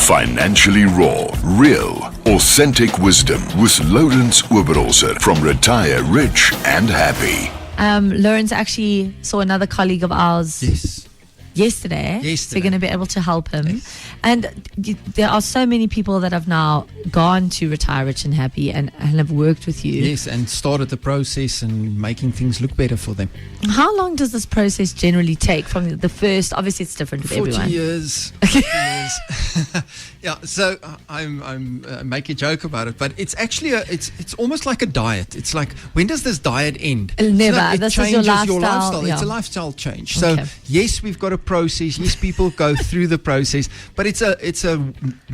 Financially raw, real, authentic wisdom with Lourens Oberholzer from Retire Rich and Happy. Lourens actually saw another colleague of ours yesterday. So you're going to be able to help him. Yes. And there are so many people that have now gone to Retire Rich and Happy and have worked with you. Yes, and started the process and making things look better for them. How long does this process generally take from the first? Obviously, it's different with 40 everyone. years. 40 years. Yeah, so I'm make a joke about it, but it's actually it's almost like a diet. It's like, when does this diet end? Never. So it This is your changes lifestyle. Yeah. It's a lifestyle change. Okay. So yes, we've got a process. Yes, people go through the process, but it's a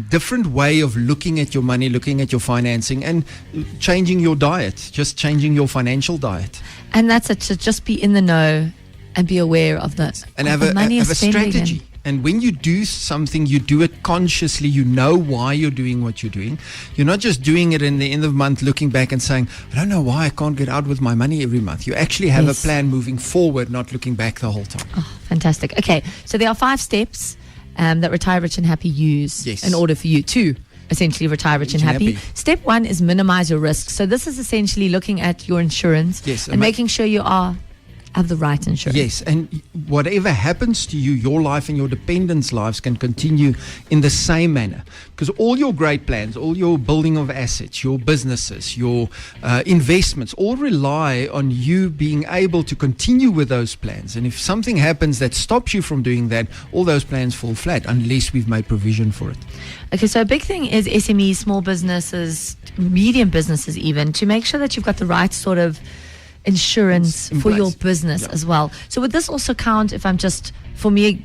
different way of looking at your money, looking at your financing, and changing your diet. Just changing your financial diet. And that's it. To just be in the know and be aware of that. And have a strategy. And when you do something, you do it consciously. You know why you're doing what you're doing. You're not just doing it in the end of the month, looking back and saying, I don't know why I can't get out with my money every month. You actually have a plan moving forward, not looking back the whole time. Oh, fantastic. Okay, so there are 5 steps that Retire Rich and Happy use in order for you to essentially retire rich and happy. Step 1 is minimize your risk. So this is essentially looking at your insurance and making sure you have the right insurance. Yes, and whatever happens to you, your life and your dependents' lives can continue in the same manner. Because all your great plans, all your building of assets, your businesses, your investments, all rely on you being able to continue with those plans. And if something happens that stops you from doing that, all those plans fall flat unless we've made provision for it. Okay, so a big thing is SMEs, small businesses, medium businesses even, to make sure that you've got the right sort of insurance for your business as well. So would this also count if I'm just, for me,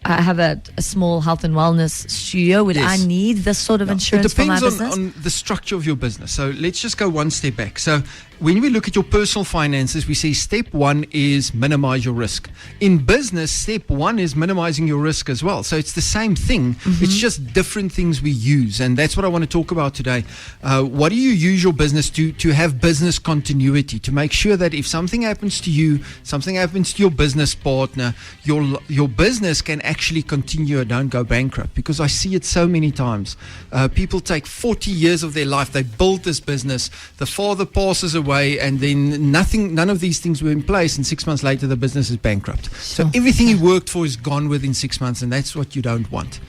I have a small health and wellness studio. Would I need this sort of insurance for my business? It depends on the structure of your business. So let's just go one step back. So when we look at your personal finances, we say step 1 is minimize your risk. In business, step 1 is minimizing your risk as well. So it's the same thing. It's just different things we use. And that's what I want to talk about today. What do you use your business to have business continuity, to make sure that if something happens to you, something happens to your business partner, your business can actually continue and don't go bankrupt? Because I see it so many times. People take 40 years of their life. They build this business. The father passes away, and then none of these things were in place, and 6 months later the business is bankrupt. So everything he worked for is gone within 6 months, and that's what you don't want.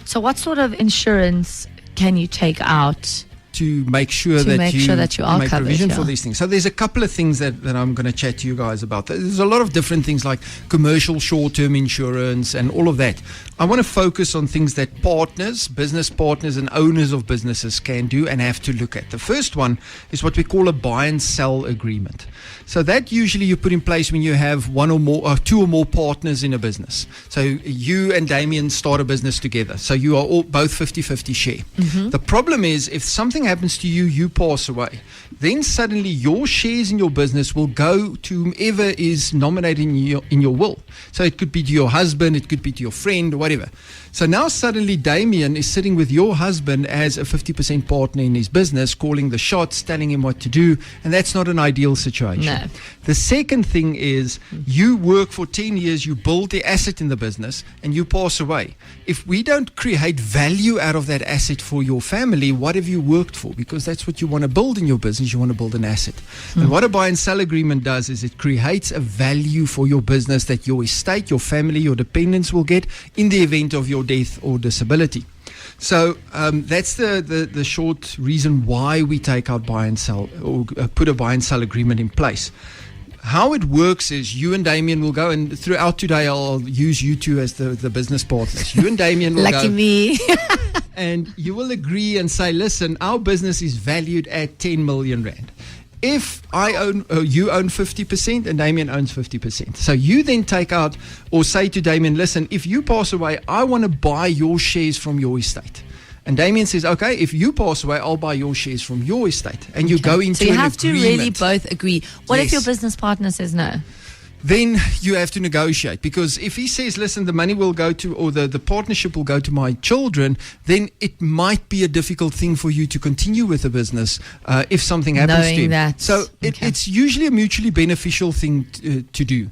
So what sort of insurance can you take out to make sure that you are make covered, provision for these things? So there's a couple of things that I'm going to chat to you guys about. There's a lot of different things like commercial short-term insurance and all of that. I want to focus on things that partners, business partners and owners of businesses can do and have to look at. The first one is what we call a buy and sell agreement. So that usually you put in place when you have one or more or 2 or more partners in a business. So you and Damien start a business together. So you are all both 50-50 share. The problem is, if something happens to you, you pass away, then suddenly your shares in your business will go to whomever is nominated in your will. So it could be to your husband, it could be to your friend, or whatever. So now suddenly Damien is sitting with your husband as a 50% partner in his business, calling the shots, telling him what to do, and that's not an ideal situation. No. The second thing is, you work for 10 years, you build the asset in the business, and you pass away. If we don't create value out of that asset for your family, what have you worked for? Because that's what you want to build in your business. You want to build an asset. And what a buy and sell agreement does is it creates a value for your business that your estate, your family, your dependents will get in the event of your death or disability. So that's the short reason why we take out buy and sell, or put a buy and sell agreement in place. How it works is, you and Damien will go, and throughout today I'll use you two as the business partners. You and Damien will Lucky go. me. And you will agree and say, listen, our business is valued at 10 million rand. If I own, you own 50% and Damien owns 50%. So you then take out, or say to Damien, listen, if you pass away, I want to buy your shares from your estate. And Damien says, okay, if you pass away, I'll buy your shares from your estate. And you go into an agreement. So you have to really both agree. What if your business partner says no? Then you have to negotiate, because if he says, listen, the money will go to, or the partnership will go to my children, then it might be a difficult thing for you to continue with the business if something happens to him. That. So it's usually a mutually beneficial thing to do.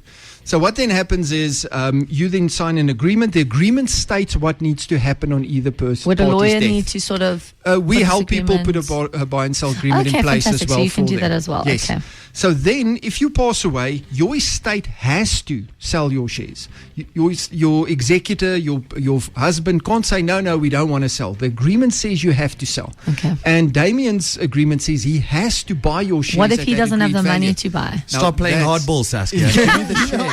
So what then happens is you then sign an agreement. The agreement states what needs to happen on either person. Would a lawyer need to sort of we help people put a buy and sell agreement in place fantastic. as well. So you can for do them. that as well. Yes. Okay. So then, if you pass away, your estate has to sell your shares. Your executor, your husband can't say, no, we don't want to sell. The agreement says you have to sell. Okay. And Damien's agreement says he has to buy your shares. What if at he that doesn't have the agreed money value. to buy? Stop playing hardball, Saskia. Give me the shares.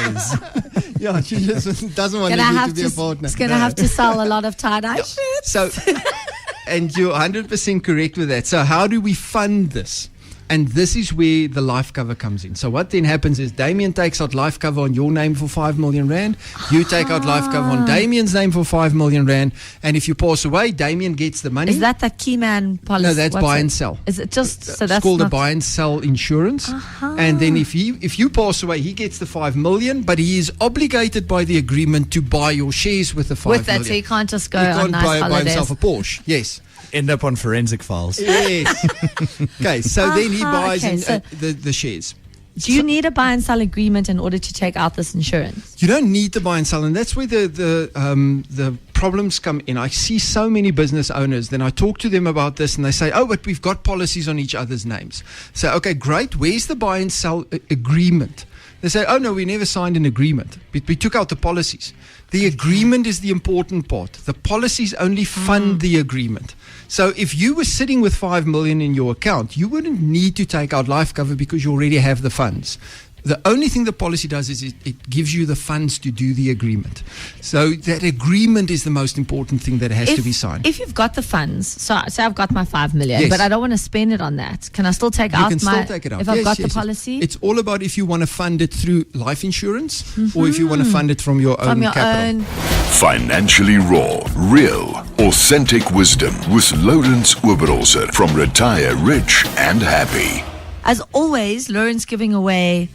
Yeah, she just doesn't want Gonna to be a partner. It's going to have to sell a lot of tie-dye shirts. So, and you're 100% correct with that. So how do we fund this? And this is where the life cover comes in. So what then happens is Damien takes out life cover on your name for 5 million rand. You take out life cover on Damien's name for 5 million rand. And if you pass away, Damien gets the money. Is that key man policy? No, that's What's buy it? and sell. Is it just so It's that's called a not, buy and sell insurance. And then if you pass away, he gets the 5 million, but he is obligated by the agreement to buy your shares with the 5 with million. that? So he can't just go He on can't nice buy holidays. himself a Porsche. Yes. End up on forensic files. Yes. Okay, so then he buys okay, so- the shares. Do you need a buy and sell agreement in order to take out this insurance? You don't need to buy and sell, and that's where the problems come in. I see so many business owners, then I talk to them about this, and they say, but we've got policies on each other's names. So, okay, great. Where's the buy and sell agreement? They say, no, we never signed an agreement. We took out the policies. The agreement is the important part. The policies only fund the agreement. So if you were sitting with 5 million in your account, you wouldn't need to take out life cover because you already have the funds. The only thing the policy does is it gives you the funds to do the agreement. So that agreement is the most important thing that has to be signed. If you've got the funds, so I've got my 5 million, Yes. but I don't want to spend it on that. Can I still take You out can my? still take it out. If I've Yes, got yes, the policy, It's all about if you want to fund it through life insurance or if you want to fund it from your from own your capital. own. Financially raw, real, authentic wisdom with Lourens Oberholzer from Retire Rich and Happy. As always, Lourens giving away.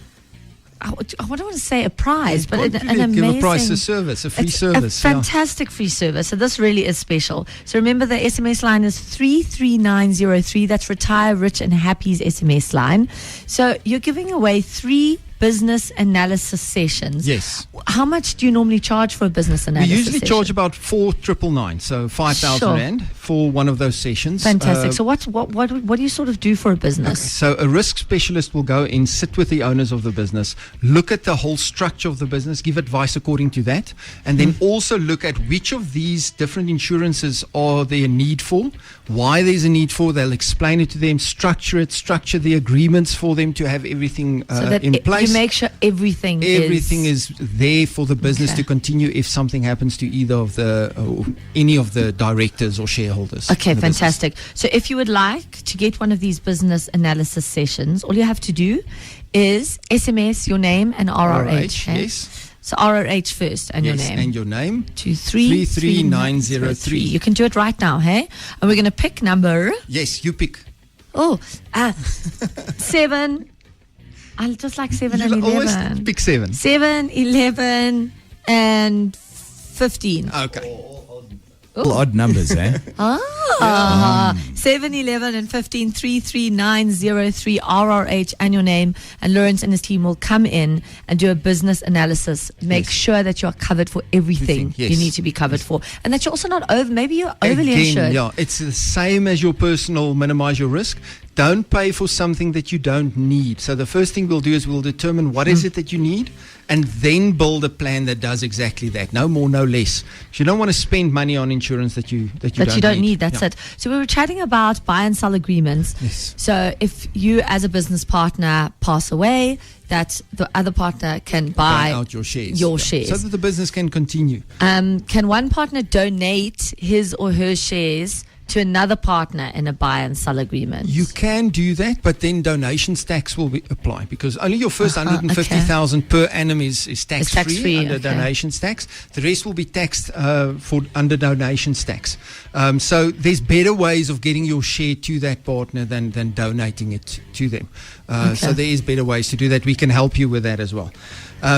I don't want to say a prize, but an amazing. Give a price, a service, a free service. A fantastic free service. So this really is special. So remember the SMS line is 33903. That's Retire Rich and Happy's SMS line. So you're giving away 3 business analysis sessions. Yes. How much do you normally charge for a business We analysis usually session? charge about 4,999, so 5,000 Sure. rand for one of those sessions. Fantastic. So what do you sort of do for a business? So a risk specialist will go in, sit with the owners of the business, look at the whole structure of the business, give advice according to that, and then also look at which of these different insurances are there a need for, why there's a need for. They'll explain it to them, structure the agreements for them to have everything So that in place. you make sure everything is there for the business Okay. to continue if something happens to either of any of the directors or shareholders. Okay, in the business. fantastic. So if you would like to get one of these business analysis sessions, all you have to do is SMS your name and RRH. okay? Yes. So RRH first and Yes, your name. and your name. to 33903. You can do it right now, hey? And we're going to pick number. Yes, you pick. 7. I'll just like 7 You and always 11. pick 7. 7, 11, and 15. Okay. All odd numbers, eh? 7, 11, and 15, 33903 RRH and your name, and Lourens and his team will come in and do a business analysis. Make Yes. sure that you're covered for everything Yes. you need to be covered for, and that you're also not over. Maybe you're overly Again, insured. yeah, it's the same as your personal minimize your risk. Don't pay for something that you don't need. So the first thing we'll do is we'll determine what is it that you need, and then build a plan that does exactly that. No more, no less. You don't want to spend money on insurance that you don't need. That's Yeah. it. So we were chatting about buy and sell agreements. Yes. So if you, as a business partner, pass away, that the other partner can buy out your shares. your Yeah. shares. So that the business can continue. Can one partner donate his or her shares to another partner in a buy and sell agreement? You can do that, but then donations tax will apply because only your first 150,000 per annum is tax-free, tax-free, under okay. donations tax. The rest will be taxed for under donations tax. So there's better ways of getting your share to that partner than donating it to them. So there is better ways to do that. We can help you with that as well.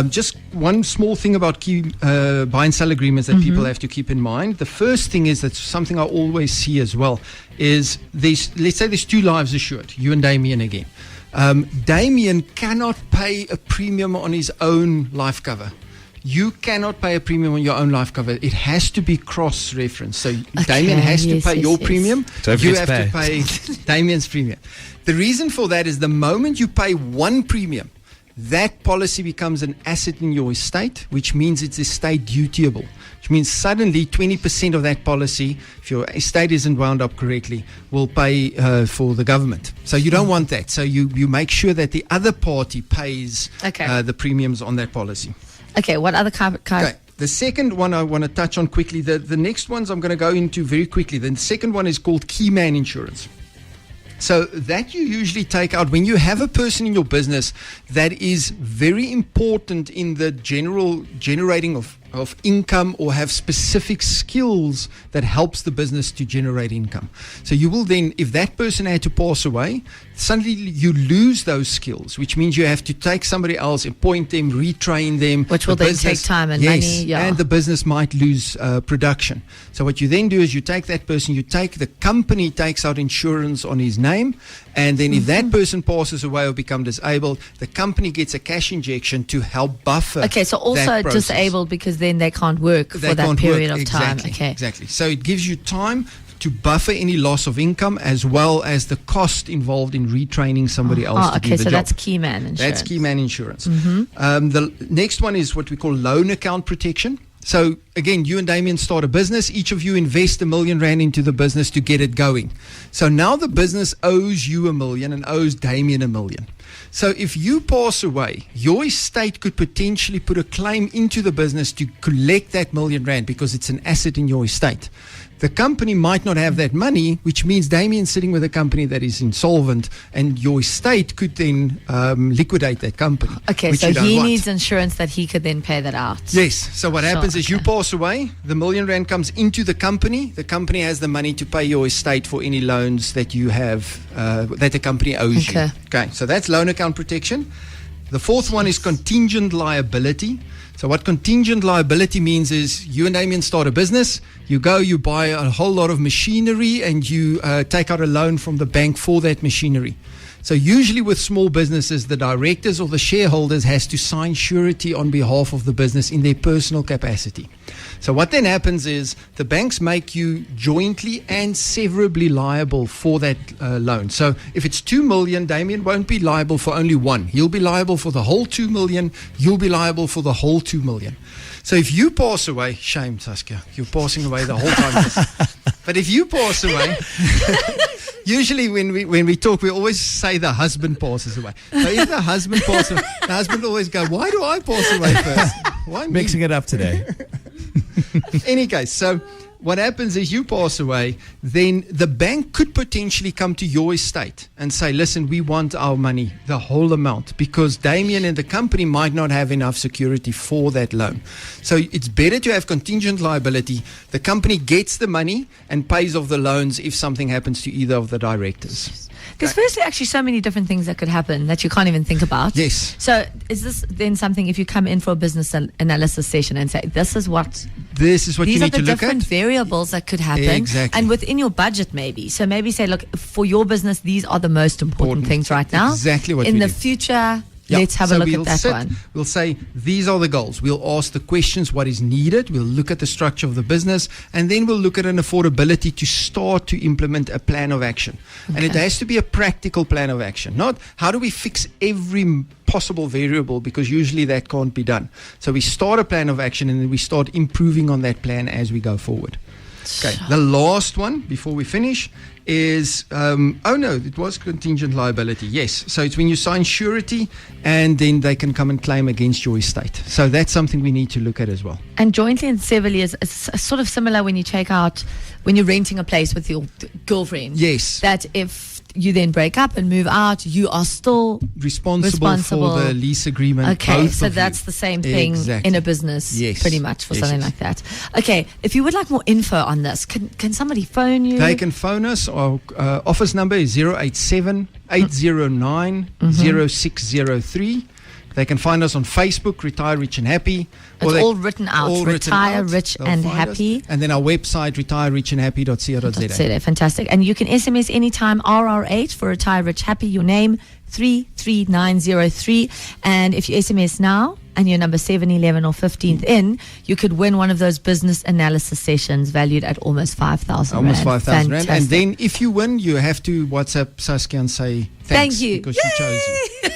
Just one small thing about key buy and sell agreements that people have to keep in mind. The first thing is that something I always see as well is let's say there's 2 lives assured, you and Damien again. Damien cannot pay a premium on his own life cover. You cannot pay a premium on your own life cover. It has to be cross-referenced. So Damien has to pay your premium. So you have to pay Damien's premium. The reason for that is the moment you pay one premium, that policy becomes an asset in your estate, which means it's estate dutiable, which means suddenly 20% of that policy, if your estate isn't wound up correctly, will pay for the government. So you don't want that. So you make sure that the other party pays the premiums on that policy. Okay, what other kind? Okay. The second one I want to touch on quickly. The next ones I'm going to go into very quickly. The second one is called key man insurance. So that you usually take out when you have a person in your business that is very important in the general generating of income or have specific skills that helps the business to generate income. So you will then, if that person had to pass away, suddenly you lose those skills, which means you have to take somebody else, appoint them, retrain them. Which will then take time and money. Yeah. And the business might lose production. So what you then do is you take that person, the company takes out insurance on his name, and then if that person passes away or becomes disabled, the company gets a cash injection to help buffer. Okay, so also disabled because then they can't work for that period of time. Exactly. So it gives you time to buffer any loss of income as well as the cost involved in retraining somebody else to do the job. Okay, so that's key man insurance. That's key man insurance. The next one is what we call loan account protection. So again, you and Damien start a business. Each of you invest R1 million into the business to get it going. So now the business owes you R1 million and owes Damien R1 million. So if you pass away, your estate could potentially put a claim into the business to collect that R1 million because it's an asset in your estate. The company might not have that money, which means Damien's sitting with a company that is insolvent, and your estate could then liquidate that company. Okay, so he needs insurance that he could then pay that out. Yes. So what happens is you pass away, the R1 million comes into the company. The company has the money to pay your estate for any loans that you have, that the company owes you. Okay, so that's loan account protection. The fourth one is contingent liability. So what contingent liability means is you and Damien start a business, you go, you buy a whole lot of machinery, and you take out a loan from the bank for that machinery. So usually with small businesses, the directors or the shareholders has to sign surety on behalf of the business in their personal capacity. So what then happens is the banks make you jointly and severably liable for that loan. So if it's 2 million, Damien won't be liable for only one. He'll be liable for the whole 2 million. You'll be liable for the whole 2 million. So if you pass away, shame Saskia, you're passing away the whole time. But if you pass away, usually when we talk, we always say the husband passes away. So if the husband passes away, the husband always go, why do I pass away first? Why me? Mixing it up today. Any case, so what happens is you pass away, then the bank could potentially come to your estate and say, listen, we want our money, the whole amount, because Damien and the company might not have enough security for that loan. So it's better to have contingent liability. The company gets the money and pays off the loans if something happens to either of the directors. There's firstly actually so many different things that could happen that you can't even think about. Yes. So is this then something, if you come in for a business analysis session and say, this is what you need to look at? These are the different variables that could happen. Exactly. And within your budget maybe. So maybe say, look, for your business, these are the most important things right now. Exactly what in we the do. future, let's have a look at that one. We'll say, these are the goals. We'll ask the questions, what is needed. We'll look at the structure of the business. And then we'll look at an affordability to start to implement a plan of action. Okay. And it has to be a practical plan of action. Not how do we fix every possible variable, because usually that can't be done. So we start a plan of action and then we start improving on that plan as we go forward. Okay, the last one before we finish is, it was contingent liability. Yes, so it's when you sign surety and then they can come and claim against your estate. So that's something we need to look at as well. And jointly and severally is sort of similar when you're renting a place with your girlfriend. Yes. That if you then break up and move out, you are still responsible for the lease agreement. Okay, so that's the same thing in a business, pretty much, for something like that. Okay, if you would like more info on this, can somebody phone you? They can phone us. Our office number is 087 809 0603. They can find us on Facebook, Retire Rich and Happy. It's all written out. all written Retire out. Rich They'll and find us. Happy. And then our website, retirerichandhappy.co.za. .co.za. Fantastic. And you can SMS anytime RR8 for Retire Rich Happy, your name 33903. And if you SMS now and your number 7, 11 or 15th in, you could win one of those business analysis sessions valued at almost 5,000 Almost Rand. 5,000 Rand. And Fantastic. then if you win, you have to WhatsApp Saskia and say thanks Thank you. because she chose you.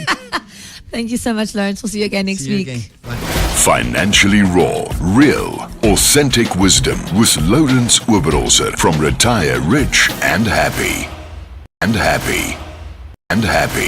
Thank you so much, Lourens. We'll see you again next See you week. again. Bye. Financially raw, real, authentic wisdom with Lourens Oberholzer from Retire Rich and Happy. And happy. And happy.